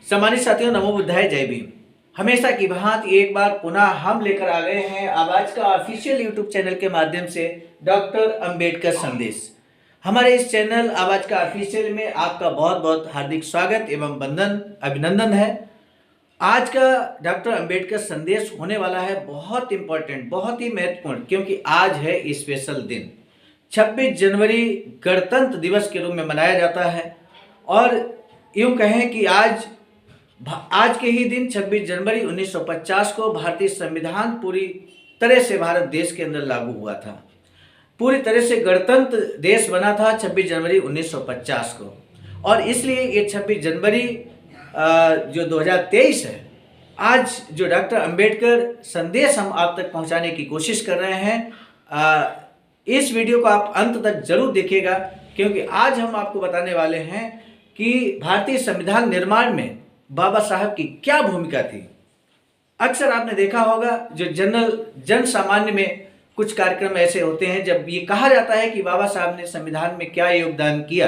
सम्मानित साथियों, नमो बुद्धाय, जय भीम। हमेशा की भांति एक बार पुनः हम लेकर आ गए हैं आवाज का ऑफिशियल यूट्यूब चैनल के माध्यम से डॉक्टर अंबेडकर संदेश। हमारे इस चैनल आवाज का ऑफिशियल में आपका बहुत बहुत हार्दिक स्वागत एवं अभिनंदन है। आज का डॉक्टर अंबेडकर संदेश होने वाला है बहुत इंपॉर्टेंट, बहुत ही महत्वपूर्ण, क्योंकि आज है स्पेशल दिन। 26 जनवरी गणतंत्र दिवस के रूप में मनाया जाता है और यूं कहें कि आज के ही दिन 26 जनवरी 1950 को भारतीय संविधान पूरी तरह से भारत देश के अंदर लागू हुआ था। पूरी तरह से गणतंत्र देश बना था 26 जनवरी 1950 को, और इसलिए ये 26 जनवरी जो 2023 है, आज जो डॉक्टर अंबेडकर संदेश हम आप तक पहुंचाने की कोशिश कर रहे हैं। इस वीडियो को आप अंत तक जरूर देखिएगा, क्योंकि आज हम आपको बताने वाले हैं कि भारतीय संविधान निर्माण में बाबा साहब की क्या भूमिका थी। अक्सर आपने देखा होगा जो जन सामान्य में कुछ कार्यक्रम ऐसे होते हैं जब ये कहा जाता है कि बाबा साहब ने संविधान में क्या योगदान किया।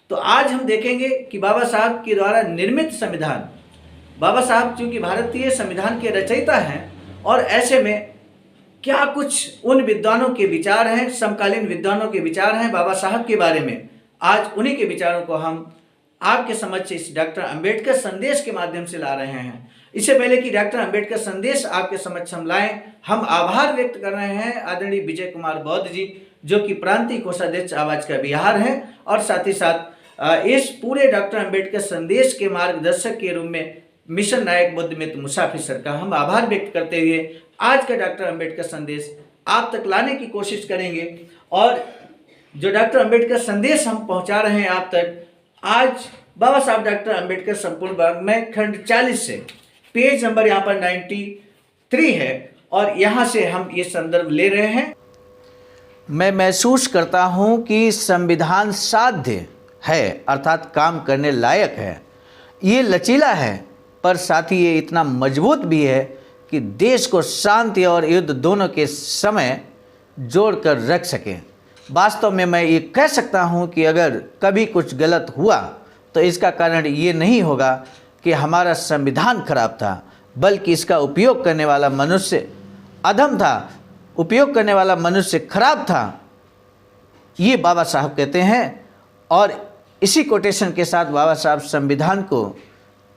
तो आज हम देखेंगे कि बाबा साहब के द्वारा निर्मित संविधान, बाबा साहब चूंकि भारतीय संविधान के रचयिता हैं, और ऐसे में क्या कुछ उन विद्वानों के विचार हैं, समकालीन विद्वानों के विचार हैं बाबा साहब के बारे में। आज उन्हीं के विचारों को हम आपके समक्ष इस डॉक्टर अंबेडकर संदेश के माध्यम से ला रहे हैं। इससे पहले कि डॉक्टर अंबेडकर संदेश आपके समक्ष हम लाएं, हम आभार व्यक्त कर रहे हैं आदरणीय विजय कुमार बौद्ध जी, जो कि प्रांतीय कोषाध्यक्ष आवाज का बिहार हैं, और साथ ही साथ इस पूरे डॉक्टर अंबेडकर संदेश के मार्गदर्शक के रूप में मिशन नायक बुद्ध मित्र मुसाफिर सर का हम आभार व्यक्त करते हुए आज का डॉक्टर अंबेडकर संदेश आप तक लाने की कोशिश करेंगे। और जो डॉक्टर अंबेडकर संदेश हम पहुंचा रहे हैं आप तक, आज बाबा साहब डॉक्टर अंबेडकर संपूर्ण बाग में खंड 40 से पेज नंबर यहाँ पर 93 है, और यहाँ से हम ये संदर्भ ले रहे हैं। मैं महसूस करता हूँ कि संविधान साध्य है, अर्थात काम करने लायक है। ये लचीला है, पर साथ ही ये इतना मजबूत भी है कि देश को शांति और युद्ध दोनों के समय जोड़कर रख सके। वास्तव में मैं ये कह सकता हूँ कि अगर कभी कुछ गलत हुआ तो इसका कारण ये नहीं होगा कि हमारा संविधान खराब था, बल्कि इसका उपयोग करने वाला मनुष्य अधम था, उपयोग करने वाला मनुष्य खराब था। ये बाबा साहब कहते हैं, और इसी कोटेशन के साथ बाबा साहब संविधान को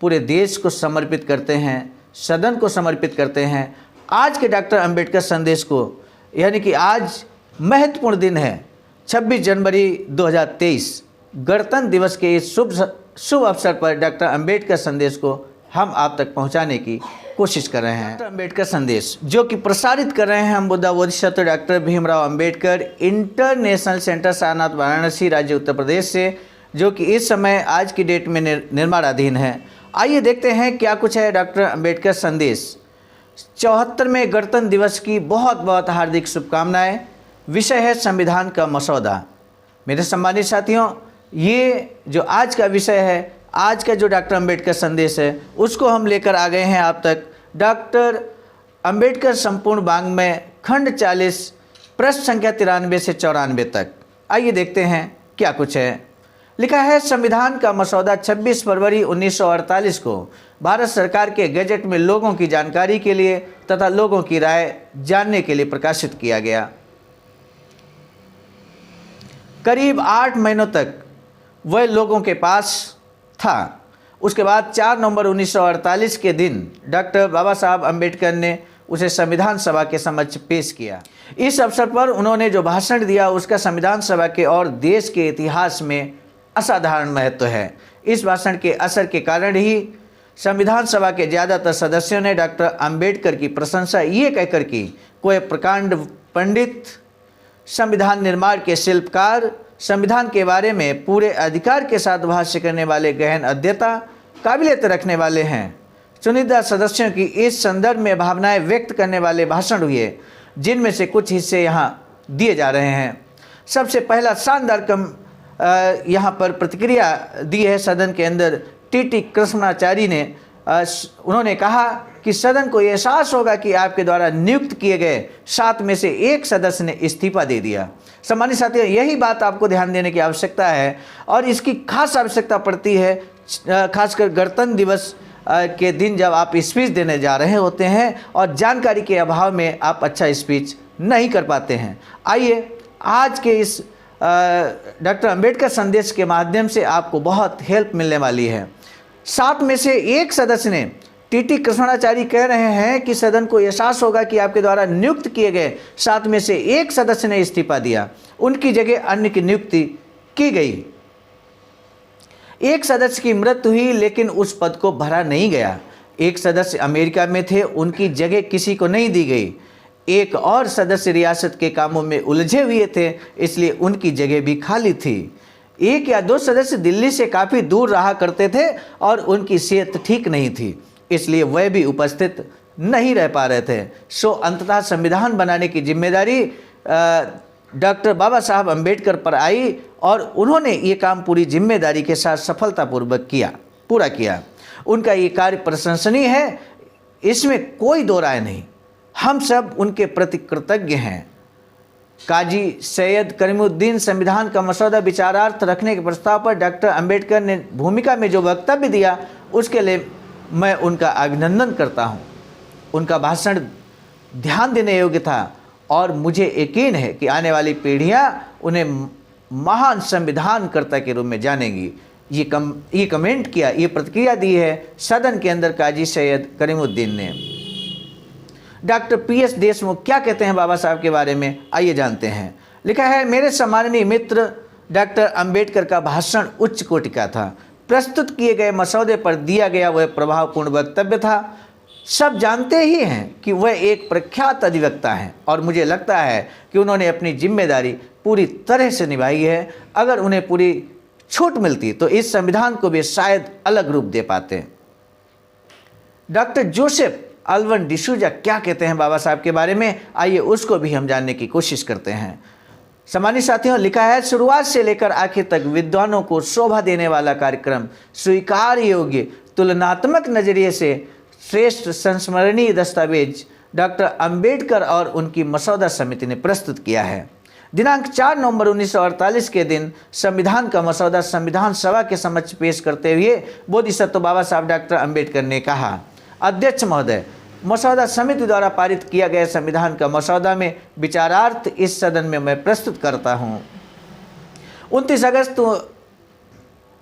पूरे देश को समर्पित करते हैं, सदन को समर्पित करते हैं। आज के डॉक्टर अंबेडकर संदेश को, यानी कि आज महत्वपूर्ण दिन है 26 जनवरी 2023 गणतंत्र दिवस के इस शुभ अवसर पर डॉक्टर अंबेडकर संदेश को हम आप तक पहुंचाने की कोशिश कर रहे हैं। डॉक्टर अंबेडकर संदेश जो कि प्रसारित कर रहे हैं हम Buddha Bodhisattva doctor Bhimrao Ambedkar international centre Sarnath Varanasi राज्य उत्तर प्रदेश से, जो कि इस समय आज की डेट में निर्माणाधीन है। आइए देखते हैं क्या कुछ है डॉक्टर अंबेडकर संदेश। 74वें गणतंत्र दिवस की बहुत बहुत हार्दिक शुभकामनाएं। विषय है संविधान का मसौदा। मेरे सम्मानित साथियों, ये जो आज का विषय है, आज का जो डॉक्टर अंबेडकर संदेश है, उसको हम लेकर आ गए हैं आप तक। डॉक्टर अंबेडकर संपूर्ण वाङ्मय खंड 40 पृष्ठ संख्या 93 से 94 तक। आइए देखते हैं क्या कुछ है। लिखा है, संविधान का मसौदा 26 फरवरी 1948 को भारत सरकार के गजट में लोगों की जानकारी के लिए तथा लोगों की राय जानने के लिए प्रकाशित किया गया। करीब 8 महीनों तक वह लोगों के पास था। उसके बाद 4 नवंबर 1948 के दिन डॉक्टर बाबा साहब अम्बेडकर ने उसे संविधान सभा के समक्ष पेश किया। इस अवसर पर उन्होंने जो भाषण दिया उसका संविधान सभा के और देश के इतिहास में असाधारण महत्व है। इस भाषण के असर के कारण ही संविधान सभा के ज़्यादातर सदस्यों ने डॉक्टर अंबेडकर की प्रशंसा ये कहकर की, कोई प्रकांड पंडित, संविधान निर्माण के शिल्पकार, संविधान के बारे में पूरे अधिकार के साथ भाष्य करने वाले, गहन अध्येता, काबिलियत रखने वाले हैं। चुनिंदा सदस्यों की इस संदर्भ में भावनाएं व्यक्त करने वाले भाषण हुए, जिनमें से कुछ हिस्से यहाँ दिए जा रहे हैं। सबसे पहला शानदार यहाँ पर प्रतिक्रिया दी है सदन के अंदर टी कृष्णाचारी ने। उन्होंने कहा कि सदन को एहसास होगा कि आपके द्वारा नियुक्त किए गए 7 में से एक सदस्य ने इस्तीफा दे दिया। सम्मानित साथियों, यही बात आपको ध्यान देने की आवश्यकता है और इसकी खास आवश्यकता पड़ती है खासकर गणतंत्र दिवस के दिन जब आप स्पीच देने जा रहे होते हैं और जानकारी के अभाव में आप अच्छा स्पीच नहीं कर पाते हैं। आइए आज के इस डॉक्टर अंबेडकर संदेश के माध्यम से आपको बहुत हेल्प मिलने वाली है। 7 में से एक सदस्य ने टीटी कृष्णाचारी कह रहे हैं कि सदन को एहसास होगा कि आपके द्वारा नियुक्त किए गए 7 में से एक सदस्य ने इस्तीफा दिया, उनकी जगह अन्य की नियुक्ति की गई। एक सदस्य की मृत्यु हुई लेकिन उस पद को भरा नहीं गया। एक सदस्य अमेरिका में थे, उनकी जगह किसी को नहीं दी गई। एक और सदस्य रियासत के कामों में उलझे हुए थे, इसलिए उनकी जगह भी खाली थी। 1 या 2 सदस्य दिल्ली से काफ़ी दूर रहा करते थे और उनकी सेहत ठीक नहीं थी, इसलिए वह भी उपस्थित नहीं रह पा रहे थे। सो अंततः संविधान बनाने की जिम्मेदारी डॉक्टर बाबा साहब अम्बेडकर पर आई और उन्होंने ये काम पूरी जिम्मेदारी के साथ सफलतापूर्वक पूरा किया। उनका ये कार्य प्रशंसनीय है, इसमें कोई दो राय नहीं। हम सब उनके प्रति कृतज्ञ हैं। काजी सैयद करीमुद्दीन संविधान का मसौदा विचारार्थ रखने के प्रस्ताव पर डॉक्टर अंबेडकर ने भूमिका में जो वक्तव्य दिया उसके लिए मैं उनका अभिनंदन करता हूँ। उनका भाषण ध्यान देने योग्य था और मुझे यकीन है कि आने वाली पीढ़ियाँ उन्हें महान संविधानकर्ता के रूप में जानेंगी। ये कमेंट किया, ये प्रतिक्रिया दी है सदन के अंदर काजी सैयद करीमुद्दीन ने। डॉक्टर PS देशमुख क्या कहते हैं बाबा साहब के बारे में, आइए जानते हैं। लिखा है, मेरे सम्माननीय मित्र डॉक्टर अंबेडकर का भाषण उच्च कोटि का था। प्रस्तुत किए गए मसौदे पर दिया गया वह प्रभावपूर्ण वक्तव्य था। सब जानते ही हैं कि वह एक प्रख्यात अधिवक्ता हैं और मुझे लगता है कि उन्होंने अपनी जिम्मेदारी पूरी तरह से निभाई है। अगर उन्हें पूरी छूट मिलती तो इस संविधान को भी शायद अलग रूप दे पाते। डॉक्टर जोसेफ अल्वन डिसूजा क्या कहते हैं बाबा साहब के बारे में, आइए उसको भी हम जानने की कोशिश करते हैं। सम्मानित साथियों, लिखा है, शुरुआत से लेकर आखिर तक विद्वानों को शोभा देने वाला कार्यक्रम, स्वीकार योग्य, तुलनात्मक नजरिए से श्रेष्ठ संस्मरणीय दस्तावेज डॉक्टर अंबेडकर और उनकी मसौदा समिति ने प्रस्तुत किया है। दिनांक 4 नवंबर 1948 के दिन संविधान का मसौदा संविधान सभा के समक्ष पेश करते हुए बोधिसत्व बाबा साहब डॉक्टर अंबेडकर ने कहा, अध्यक्ष महोदय, मसौदा समिति द्वारा पारित किया गया संविधान का मसौदा में विचारार्थ इस सदन में मैं प्रस्तुत करता हूँ। 29 अगस्त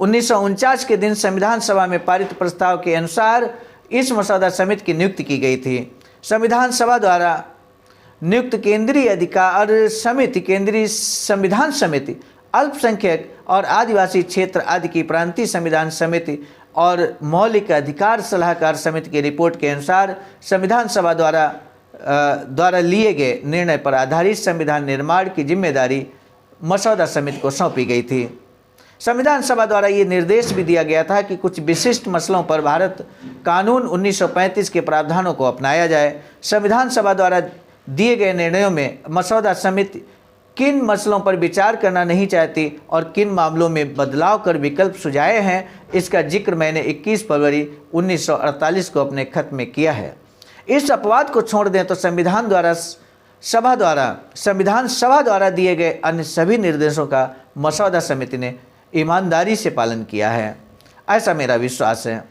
1949 के दिन संविधान सभा में पारित प्रस्ताव के अनुसार इस मसौदा समिति की नियुक्ति की गई थी। संविधान सभा द्वारा नियुक्त केंद्रीय अधिकार समिति, केंद्रीय संविधान समिति, अल्पसंख्यक और आदिवासी क्षेत्र आदि की प्रांतीय संविधान समिति और मौलिक अधिकार सलाहकार समिति की रिपोर्ट के अनुसार संविधान सभा द्वारा लिए गए निर्णय पर आधारित संविधान निर्माण की जिम्मेदारी मसौदा समिति को सौंपी गई थी। संविधान सभा द्वारा ये निर्देश भी दिया गया था कि कुछ विशिष्ट मसलों पर भारत कानून 1935 के प्रावधानों को अपनाया जाए। संविधान सभा द्वारा दिए गए निर्णयों में मसौदा समिति किन मसलों पर विचार करना नहीं चाहती और किन मामलों में बदलाव कर विकल्प सुझाए हैं, इसका जिक्र मैंने 21 फरवरी 1948 को अपने खत में किया है। इस अपवाद को छोड़ दें तो संविधान सभा द्वारा दिए गए अन्य सभी निर्देशों का मसौदा समिति ने ईमानदारी से पालन किया है, ऐसा मेरा विश्वास है।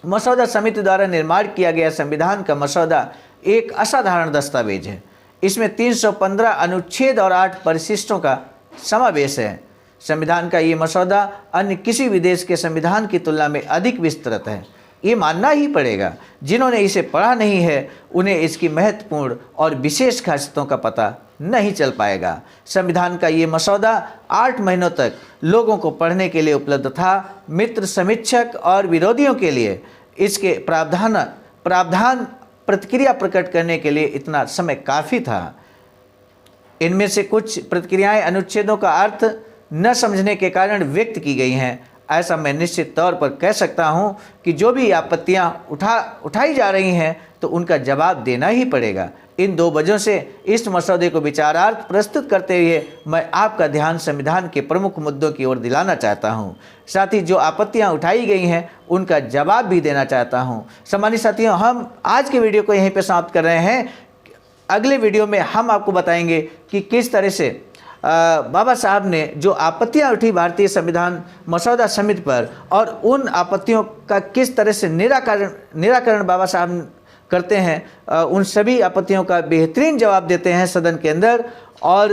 मसौदा समिति द्वारा निर्माण किया गया संविधान का मसौदा एक असाधारण दस्तावेज है। इसमें 315 अनुच्छेद और 8 परिशिष्टों का समावेश है। संविधान का ये मसौदा अन्य किसी भी देश के संविधान की तुलना में अधिक विस्तृत है। ये मानना ही पड़ेगा। जिन्होंने इसे पढ़ा नहीं है उन्हें इसकी महत्वपूर्ण और विशेष खासियतों का पता नहीं चल पाएगा। संविधान का ये मसौदा 8 महीनों तक लोगों को पढ़ने के लिए उपलब्ध था। मित्र, समीक्षक और विरोधियों के लिए इसके प्रावधान प्रतिक्रिया प्रकट करने के लिए इतना समय काफ़ी था। इनमें से कुछ प्रतिक्रियाएं अनुच्छेदों का अर्थ न समझने के कारण व्यक्त की गई हैं। ऐसा मैं निश्चित तौर पर कह सकता हूं कि जो भी आपत्तियां उठाई जा रही हैं तो उनका जवाब देना ही पड़ेगा। इन 2 वजहों से इस मसौदे को विचारार्थ प्रस्तुत करते हुए मैं आपका ध्यान संविधान के प्रमुख मुद्दों की ओर दिलाना चाहता हूं। साथ ही जो आपत्तियां उठाई गई हैं उनका जवाब भी देना चाहता हूं। सम्मानित साथियों, हम आज के वीडियो को यहीं पे समाप्त कर रहे हैं। अगले वीडियो में हम आपको बताएंगे कि किस तरह से बाबा साहब ने जो आपत्तियां उठी भारतीय संविधान मसौदा समिति पर और उन आपत्तियों का किस तरह से निराकरण बाबा साहब करते हैं, उन सभी आपत्तियों का बेहतरीन जवाब देते हैं सदन के अंदर और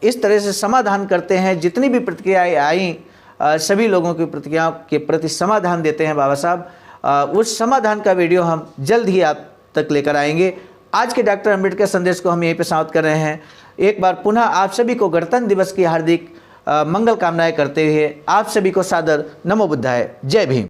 इस तरह से समाधान करते हैं। जितनी भी प्रतिक्रियाएं आई सभी लोगों की प्रतिक्रियाओं के प्रति समाधान देते हैं बाबा साहब। उस समाधान का वीडियो हम जल्द ही आप तक लेकर आएंगे। आज के डॉक्टर अंबेडकर संदेश को हम यहीं पे समाप्त कर रहे हैं। एक बार पुनः आप सभी को गणतंत्र दिवस की हार्दिक मंगल कामनाएं करते हुए आप सभी को सादर नमो बुद्धाय। जय भीम।